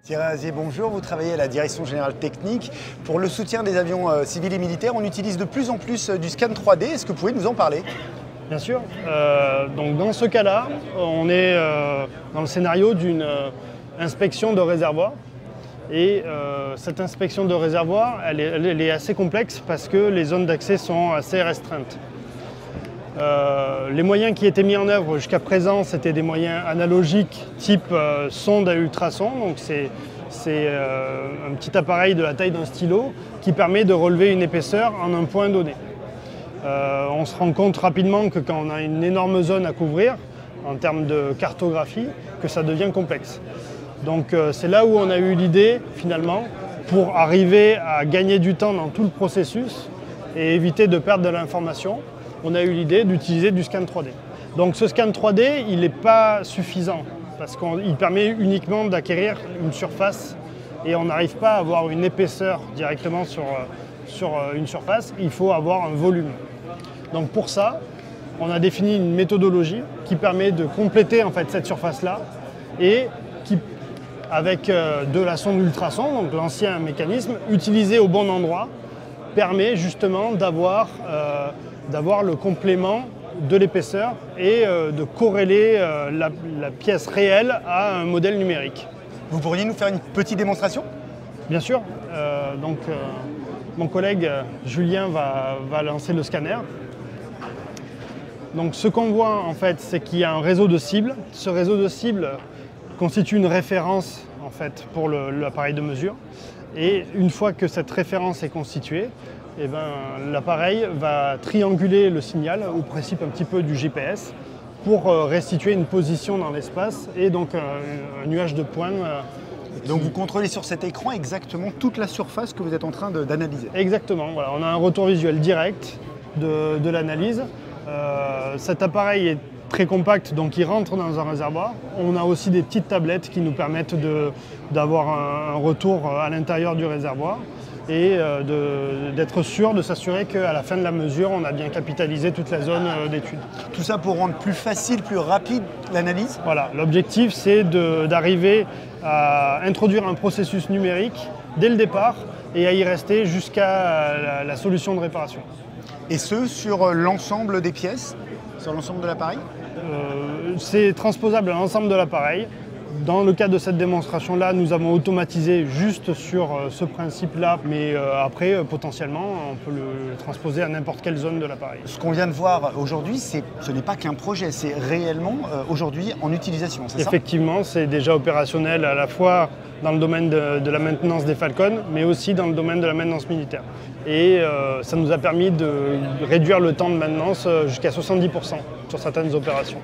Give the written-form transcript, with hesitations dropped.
Thierry Azier, bonjour. Vous travaillez à la Direction Générale Technique. Pour le soutien des avions civils et militaires, on utilise de plus en plus du scan 3D. Est-ce que vous pouvez nous en parler? Bien sûr. Donc dans ce cas-là, on est dans le scénario d'une inspection de réservoir. Et cette inspection de réservoir, elle est assez complexe parce que les zones d'accès sont assez restreintes. Les moyens qui étaient mis en œuvre jusqu'à présent, c'était des moyens analogiques type sonde à ultrasons. Donc c'est un petit appareil de la taille d'un stylo qui permet de relever une épaisseur en un point donné. On se rend compte rapidement que quand on a une énorme zone à couvrir, en termes de cartographie, que ça devient complexe. Donc c'est là où on a eu l'idée, finalement, pour arriver à gagner du temps dans tout le processus et éviter de perdre de l'information, on a eu l'idée d'utiliser du scan 3D. Donc ce scan 3D, il n'est pas suffisant parce qu'il permet uniquement d'acquérir une surface et on n'arrive pas à avoir une épaisseur directement sur une surface, il faut avoir un volume. Donc pour ça, on a défini une méthodologie qui permet de compléter en fait cette surface-là et qui, avec de la sonde ultrason, donc l'ancien mécanisme, utilisé au bon endroit, permet justement d'avoir le complément de l'épaisseur et de corréler la pièce réelle à un modèle numérique. Vous pourriez nous faire une petite démonstration? Bien sûr. Mon collègue Julien va lancer le scanner. Donc ce qu'on voit en fait, c'est qu'il y a un réseau de cibles. Ce réseau de cibles constitue une référence en fait pour l'appareil de mesure. Et une fois que cette référence est constituée, l'appareil va trianguler le signal au principe un petit peu du GPS pour restituer une position dans l'espace et donc un nuage de points. Donc vous contrôlez sur cet écran exactement toute la surface que vous êtes en train d'analyser. Exactement, voilà. On a un retour visuel direct de l'analyse. Cet appareil est très compact, donc il rentre dans un réservoir. On a aussi des petites tablettes qui nous permettent d'avoir un retour à l'intérieur du réservoir et d'être sûr de s'assurer qu'à la fin de la mesure, on a bien capitalisé toute la zone d'étude. Tout ça pour rendre plus facile, plus rapide l'analyse? Voilà, l'objectif c'est d'arriver à introduire un processus numérique dès le départ et à y rester jusqu'à la solution de réparation. Et ce, sur l'ensemble des pièces, sur l'ensemble de l'appareil? C'est transposable à l'ensemble de l'appareil. Dans le cas de cette démonstration-là, nous avons automatisé juste sur ce principe-là, mais après, potentiellement, on peut le transposer à n'importe quelle zone de l'appareil. Ce qu'on vient de voir aujourd'hui, ce n'est pas qu'un projet, c'est réellement aujourd'hui en utilisation, c'est ça? Effectivement, c'est déjà opérationnel à la fois dans le domaine de la maintenance des Falcon, mais aussi dans le domaine de la maintenance militaire. Et ça nous a permis de réduire le temps de maintenance jusqu'à 70% sur certaines opérations.